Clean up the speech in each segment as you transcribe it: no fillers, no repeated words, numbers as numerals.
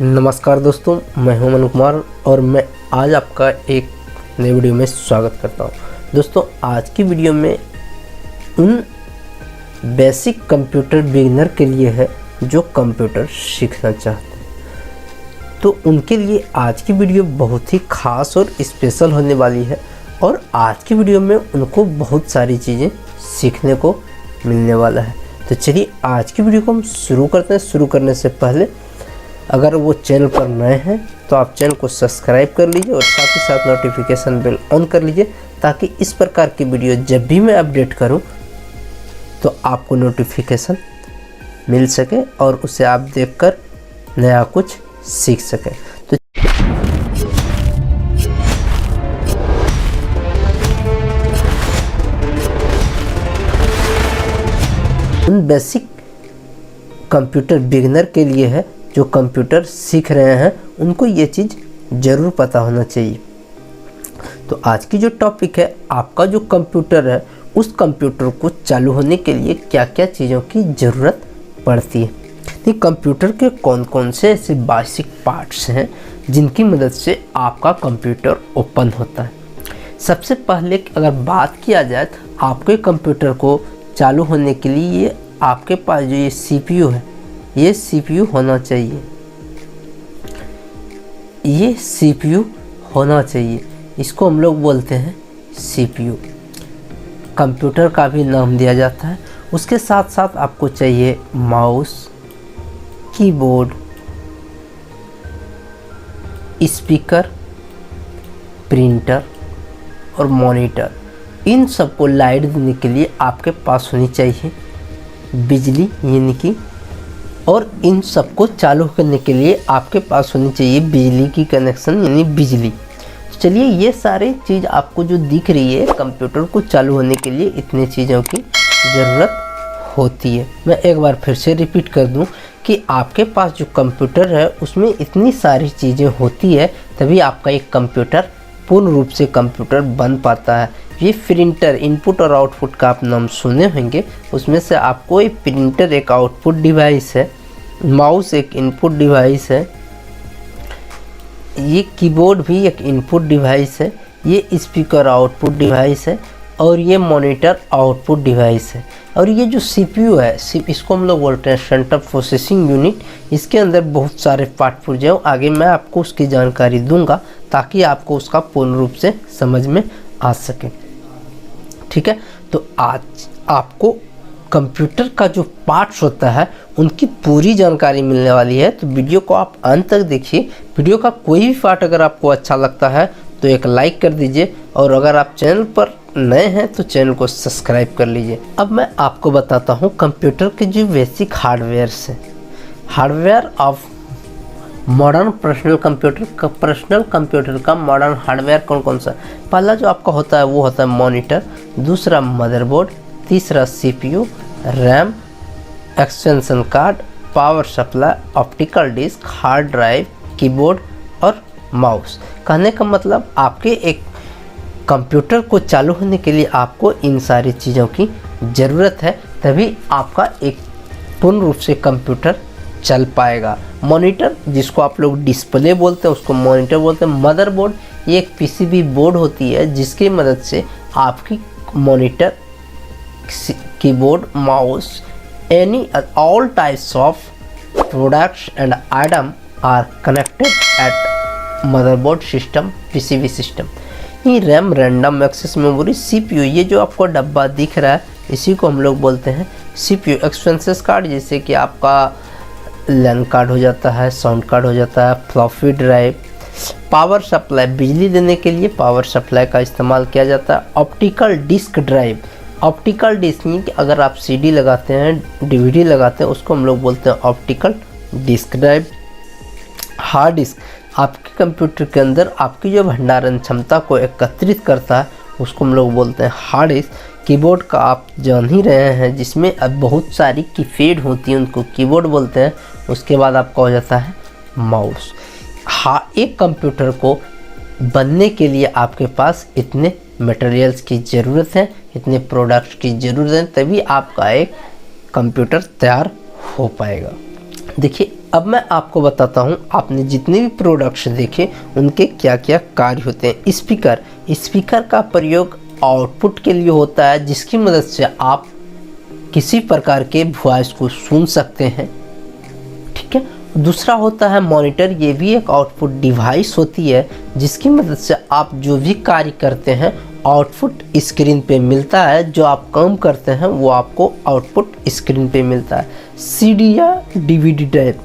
नमस्कार दोस्तों, मैं हूं मनु कुमार और मैं आज आपका एक नई वीडियो में स्वागत करता हूं। दोस्तों, आज की वीडियो में उन बेसिक कंप्यूटर बिगिनर के लिए है जो कंप्यूटर सीखना चाहते हैं। तो उनके लिए आज की वीडियो बहुत ही खास और स्पेशल होने वाली है और आज की वीडियो में उनको बहुत सारी चीज़ें सीखने को मिलने वाला है। तो चलिए आज की वीडियो को हम शुरू करते हैं। शुरू करने से पहले अगर वो चैनल पर नए हैं तो आप चैनल को सब्सक्राइब कर लीजिए और साथ ही साथ नोटिफिकेशन बेल ऑन कर लीजिए ताकि इस प्रकार की वीडियो जब भी मैं अपडेट करूं तो आपको नोटिफिकेशन मिल सके और उसे आप देखकर नया कुछ सीख सकें। तो उन बेसिक कंप्यूटर बिगिनर के लिए है जो कंप्यूटर सीख रहे हैं, उनको ये चीज़ ज़रूर पता होना चाहिए। तो आज की जो टॉपिक है, आपका जो कंप्यूटर है उस कंप्यूटर को चालू होने के लिए क्या क्या चीज़ों की ज़रूरत पड़ती है। तो कंप्यूटर के कौन कौन से ऐसे बेसिक पार्ट्स हैं जिनकी मदद से आपका कंप्यूटर ओपन होता है। सबसे पहले अगर बात किया जाए तो आपके कंप्यूटर को चालू होने के लिए आपके पास जो ये CPU है, ये CPU होना चाहिए। ये CPU होना चाहिए, इसको हम लोग बोलते हैं CPU। कंप्यूटर का भी नाम दिया जाता है। उसके साथ साथ आपको चाहिए माउस, कीबोर्ड, स्पीकर, प्रिंटर और मॉनिटर। इन सबको लाइट देने के लिए आपके पास होनी चाहिए बिजली, यानी कि, और इन सबको चालू करने के लिए आपके पास होनी चाहिए बिजली की कनेक्शन, यानी बिजली। तो चलिए, ये सारी चीज़ आपको जो दिख रही है कंप्यूटर को चालू होने के लिए इतने चीज़ों की ज़रूरत होती है। मैं एक बार फिर से रिपीट कर दूं कि आपके पास जो कंप्यूटर है उसमें इतनी सारी चीज़ें होती है, तभी आपका एक कंप्यूटर पूर्ण रूप से कंप्यूटर बन पाता है। ये प्रिंटर, इनपुट और आउटपुट का आप नाम सुने होंगे, उसमें से आपको एक प्रिंटर एक आउटपुट डिवाइस है, माउस एक इनपुट डिवाइस है, ये कीबोर्ड भी एक इनपुट डिवाइस है, ये स्पीकर आउटपुट डिवाइस है और ये मॉनिटर आउटपुट डिवाइस है। और ये जो CPU है, इसको हम लोग बोलते हैं सेंट्रल प्रोसेसिंग यूनिट। इसके अंदर बहुत सारे पार्ट पुर्जे हैं, आगे मैं आपको उसकी जानकारी दूंगा ताकि आपको उसका पूर्ण रूप से समझ में आ सके। ठीक है, तो आज आपको कंप्यूटर का जो पार्ट्स होता है उनकी पूरी जानकारी मिलने वाली है। तो वीडियो को आप अंत तक देखिए। वीडियो का कोई भी पार्ट अगर आपको अच्छा लगता है तो एक लाइक कर दीजिए और अगर आप चैनल पर नए हैं तो चैनल को सब्सक्राइब कर लीजिए। अब मैं आपको बताता हूँ कंप्यूटर के जो बेसिक हार्डवेयर्स हैं। Hardware of modern personal computer का मॉडर्न हार्डवेयर कौन कौन सा। पहला जो आपका होता है वो होता है मॉनिटर, दूसरा मदरबोर्ड, तीसरा CPU, RAM, extension card, power supply, optical disk, hard drive, keyboard और माउस। कहने का मतलब आपके एक कंप्यूटर को चालू होने के लिए आपको इन सारी चीज़ों की ज़रूरत है, तभी आपका एक पूर्ण रूप से कंप्यूटर चल पाएगा। मॉनिटर, जिसको आप लोग डिस्प्ले बोलते हैं, उसको मॉनिटर बोलते हैं। मदरबोर्ड ये एक PCB बोर्ड होती है जिसकी मदद से आपकी monitor, keyboard, mouse, any all types of products and item are connected at motherboard system, PCB system. ये RAM, random access memory, CPU, ये जो आपको डब्बा दिख रहा है इसी को हम लोग बोलते हैं CPU। एक्सपेंसेस कार्ड, जैसे कि आपका लैन कार्ड हो जाता है, साउंड कार्ड हो जाता है, फ्लॉपी ड्राइव। पावर सप्लाई, बिजली देने के लिए पावर सप्लाई का इस्तेमाल किया जाता है। Optical disk drive, optical disk में अगर आप CD लगाते हैं, DVD लगाते हैं, उसको हम लोग बोलते हैं optical disk drive. Hard disk, आपके कंप्यूटर के अंदर आपकी जो भंडारण क्षमता को एकत्रित करता है उसको हम लोग बोलते हैं हार्ड डिस्क। कीबोर्ड का आप जान ही रहे हैं, जिसमें अब बहुत सारी कीपैड होती हैं, उनको कीबोर्ड बोलते हैं। उसके बाद आपका हो जाता है माउस। एक कंप्यूटर को बनने के लिए आपके पास इतने मटेरियल्स की ज़रूरत है, इतने प्रोडक्ट्स की ज़रूरत है, तभी आपका एक कंप्यूटर तैयार हो पाएगा। देखिए, अब मैं आपको बताता हूँ आपने जितने भी प्रोडक्ट्स देखे उनके क्या क्या कार्य होते हैं। स्पीकर का प्रयोग आउटपुट के लिए होता है, जिसकी मदद से आप किसी प्रकार के वॉइस को सुन सकते हैं, ठीक है। दूसरा होता है मॉनिटर, ये भी एक आउटपुट डिवाइस होती है जिसकी मदद से आप जो भी कार्य करते हैं आउटपुट स्क्रीन पे मिलता है, जो आप काम करते हैं वो आपको आउटपुट स्क्रीन पे मिलता है। सीडी या डीवीडी ड्राइव,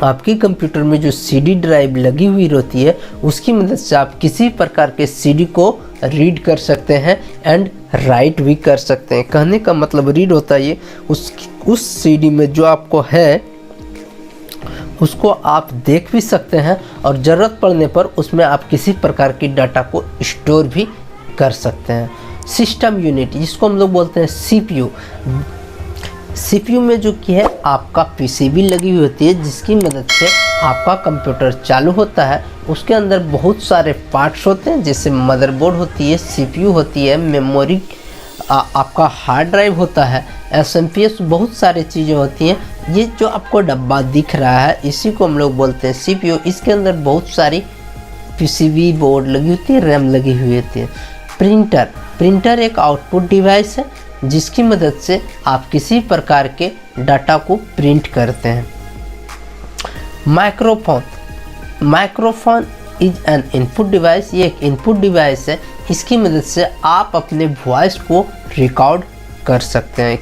आपके कंप्यूटर में जो सीडी ड्राइव लगी हुई रहती है उसकी मदद से आप किसी प्रकार के सीडी को रीड कर सकते हैं एंड राइट भी कर सकते हैं। कहने का मतलब रीड होता है ये उस सीडी में जो आपको है उसको आप देख भी सकते हैं और ज़रूरत पड़ने पर उसमें आप किसी प्रकार की डाटा को स्टोर भी कर सकते हैं। सिस्टम यूनिट, जिसको हम लोग बोलते हैं सीपीयू में जो कि है आपका पीसीबी लगी हुई होती है, जिसकी मदद से आपका कंप्यूटर चालू होता है। उसके अंदर बहुत सारे पार्ट्स होते हैं, जैसे मदरबोर्ड होती है, सीपीयू होती है, मेमोरी, आपका हार्ड ड्राइव होता है, एसएमपीएस, बहुत सारी चीज़ें होती हैं। ये जो आपको डब्बा दिख रहा है इसी को हम लोग बोलते हैं सीपीयू। इसके अंदर बहुत सारी पीसीबी बोर्ड लगी होती है, रैम लगी हुई होती है। प्रिंटर एक आउटपुट डिवाइस है जिसकी मदद से आप किसी प्रकार के डाटा को प्रिंट करते हैं। Microphone is an input device, ये एक इनपुट डिवाइस है, इसकी मदद से आप अपने वॉइस को रिकॉर्ड कर सकते हैं।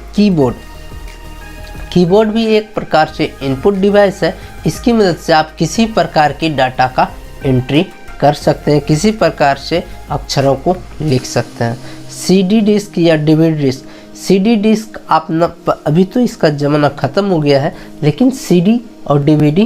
कीबोर्ड भी एक प्रकार से इनपुट डिवाइस है, इसकी मदद से आप किसी प्रकार की डाटा का एंट्री कर सकते हैं, किसी प्रकार से अक्षरों को लिख सकते हैं। सीडी डिस्क या डीवीडी डिस्क, सीडी डिस्क आप न, अभी तो इसका ज़माना ख़त्म हो गया है, लेकिन सीडी और डीवीडी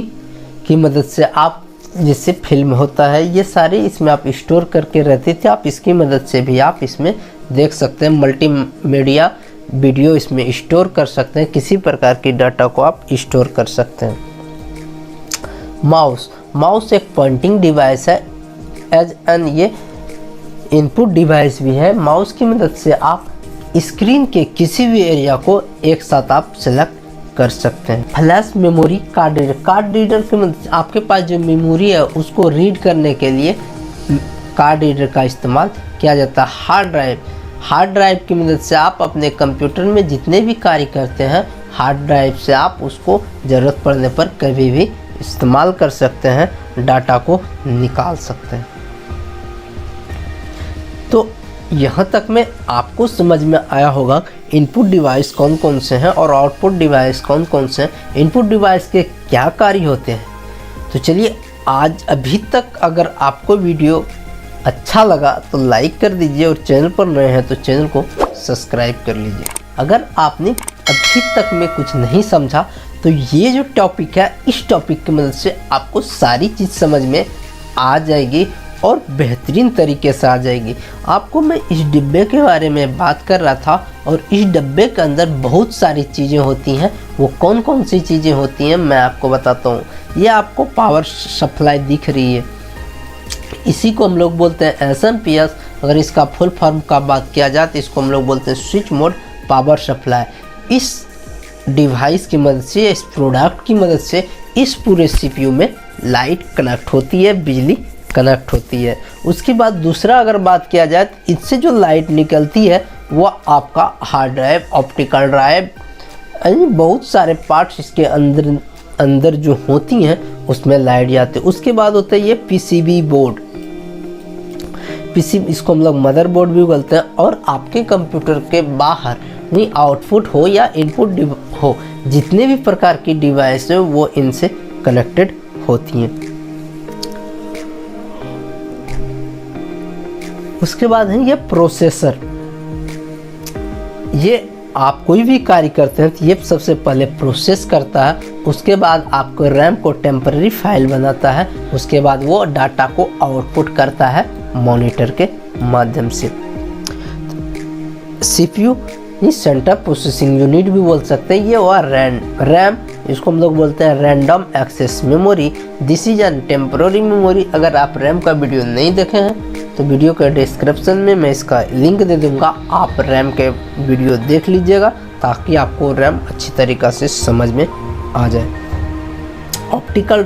की मदद से आप, जैसे फिल्म होता है, ये सारे इसमें आप स्टोर करके रहते थे, आप इसकी मदद से भी आप इसमें देख सकते हैं। मल्टीमीडिया वीडियो इसमें स्टोर कर सकते हैं, किसी प्रकार की डाटा को आप स्टोर कर सकते हैं। माउस एक पॉइंटिंग डिवाइस है, ये इनपुट डिवाइस भी है। माउस की मदद से आप स्क्रीन के किसी भी एरिया को एक साथ आप सेलेक्ट कर सकते हैं। फ्लैश मेमोरी, कार्ड रीडर की मदद से आपके पास जो मेमोरी है उसको रीड करने के लिए कार्ड रीडर का इस्तेमाल किया जाता है। हार्ड ड्राइव की मदद से आप अपने कंप्यूटर में जितने भी कार्य करते हैं हार्ड ड्राइव से आप उसको ज़रूरत पड़ने पर कभी भी इस्तेमाल कर सकते हैं, डाटा को निकाल सकते हैं। तो यहाँ तक में आपको समझ में आया होगा इनपुट डिवाइस कौन कौन से हैं और आउटपुट डिवाइस कौन कौन से हैं, इनपुट डिवाइस के क्या कार्य होते हैं। तो चलिए, आज अभी तक अगर आपको वीडियो अच्छा लगा तो लाइक कर दीजिए और चैनल पर नए हैं तो चैनल को सब्सक्राइब कर लीजिए। अगर आपने अभी तक में कुछ नहीं समझा तो ये जो टॉपिक है, इस टॉपिक की मदद से आपको सारी चीज़ समझ में आ जाएगी और बेहतरीन तरीके से आ जाएगी। आपको मैं इस डिब्बे के बारे में बात कर रहा था और इस डिब्बे के अंदर बहुत सारी चीज़ें होती हैं। वो कौन कौन सी चीज़ें होती हैं मैं आपको बताता हूँ। ये आपको पावर सप्लाई दिख रही है, इसी को हम लोग बोलते हैं एसएमपीएस। अगर इसका फुल फॉर्म का बात किया जाए तो इसको हम लोग बोलते हैं स्विच मोड पावर सप्लाई। इस डिवाइस की मदद से, इस प्रोडक्ट की मदद से इस पूरे सीपीयू में लाइट कनेक्ट होती है, बिजली कनेक्ट होती है। उसके बाद दूसरा अगर बात किया जाए तो इससे जो लाइट निकलती है वो आपका हार्ड ड्राइव, ऑप्टिकल ड्राइव, बहुत सारे पार्ट्स इसके अंदर जो होती हैं उसमें लाइट जाती है। उसके बाद होता है ये पीसीबी बोर्ड, इसको हम लोग मदरबोर्ड भी बोलते हैं। और आपके कंप्यूटर के बाहर नहीं आउटपुट हो या इनपुट हो, जितने भी प्रकार की डिवाइस है वो इनसे कनेक्टेड होती हैं। उसके बाद है ये प्रोसेसर। ये आप कोई भी कार्य करते हैं तो ये सबसे पहले प्रोसेस करता है, उसके बाद आपको रैम को टेम्पररी फाइल बनाता है, उसके बाद वो डाटा को आउटपुट करता है मॉनिटर के माध्यम से। सीपीयू सेंट्रल प्रोसेसिंग यूनिट भी बोल सकते हैं। ये हुआ रैम, इसको हम लोग बोलते हैं random access memory. This is an temporary memory. अगर आप रैम का वीडियो नहीं देखे हैं तो वीडियो के डिस्क्रिप्शन में मैं इसका लिंक दे दूंगा, आप रैम के वीडियो देख लीजिएगा ताकि आपको रैम अच्छी तरीक़ा से समझ में आ जाए। ऑप्टिकल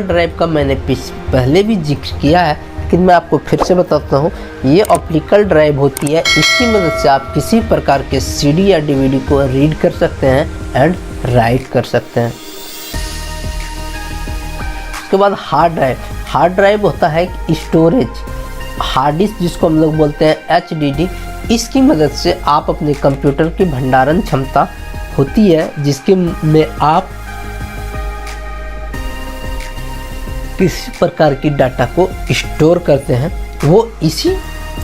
ड्राइव का मैंने पहले भी जिक्र किया है, लेकिन मैं आपको फिर से बताता हूँ। ये ऑप्टिकल ड्राइव होती है, इसकी मदद से आप किसी प्रकार के सीडी या डीवीडी को रीड कर सकते हैं एंड राइट कर सकते हैं। उसके बाद हार्ड ड्राइव होता है स्टोरेज, हार्ड डिस्क जिसको हम लोग बोलते हैं HDD। इसकी मदद से आप अपने कंप्यूटर की भंडारण क्षमता होती है जिसके में आप किसी प्रकार की डाटा को स्टोर करते हैं, वो इसी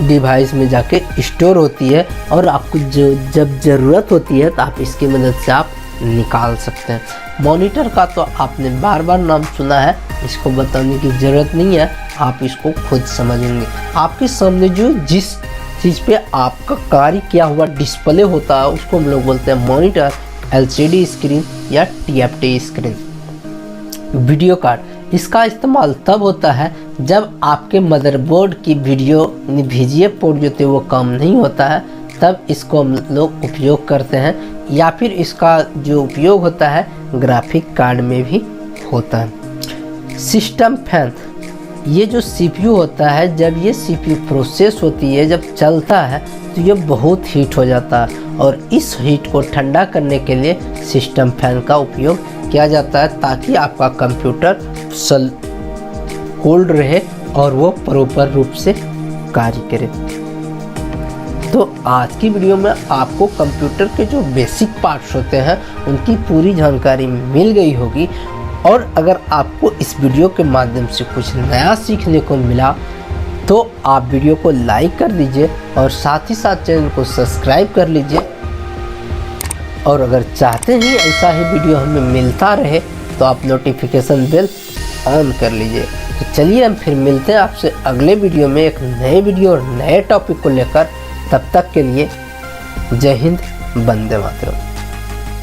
डिवाइस में जाके स्टोर होती है और आपको जब ज़रूरत होती है तो आप इसकी मदद से आप निकाल सकते हैं। मॉनिटर का तो आपने बार बार नाम सुना है, इसको बताने की ज़रूरत नहीं है, आप इसको खुद समझेंगे। आपके सामने जो जिस चीज़ पे आपका कार्य किया हुआ डिस्प्ले होता है उसको हम लोग बोलते हैं मॉनिटर, LCD स्क्रीन या TFT स्क्रीन। वीडियो कार्ड, इसका इस्तेमाल तब होता है जब आपके मदरबोर्ड की VGA पोर्ट जो थे वो काम नहीं होता है, तब इसको हम लोग उपयोग करते हैं, या फिर इसका जो उपयोग होता है ग्राफिक कार्ड में भी होता है। सिस्टम फैन, ये जो CPU होता है, जब ये CPU प्रोसेस होती है, जब चलता है तो ये बहुत हीट हो जाता है और इस हीट को ठंडा करने के लिए सिस्टम फैन का उपयोग किया जाता है ताकि आपका कंप्यूटर कोल्ड रहे और वो प्रॉपर रूप से कार्य करे। तो आज की वीडियो में आपको कंप्यूटर के जो बेसिक पार्ट्स होते हैं उनकी पूरी जानकारी मिल गई होगी, और अगर आपको इस वीडियो के माध्यम से कुछ नया सीखने को मिला तो आप वीडियो को लाइक कर दीजिए और साथ ही साथ चैनल को सब्सक्राइब कर लीजिए। और अगर चाहते हैं ऐसा ही वीडियो हमें मिलता रहे तो आप नोटिफिकेशन बेल ऑन कर लीजिए। तो चलिए हम फिर मिलते हैं आपसे अगले वीडियो में एक नए वीडियो और नए टॉपिक को लेकर। तब तक के लिए जय हिंद, वंदे मातरम।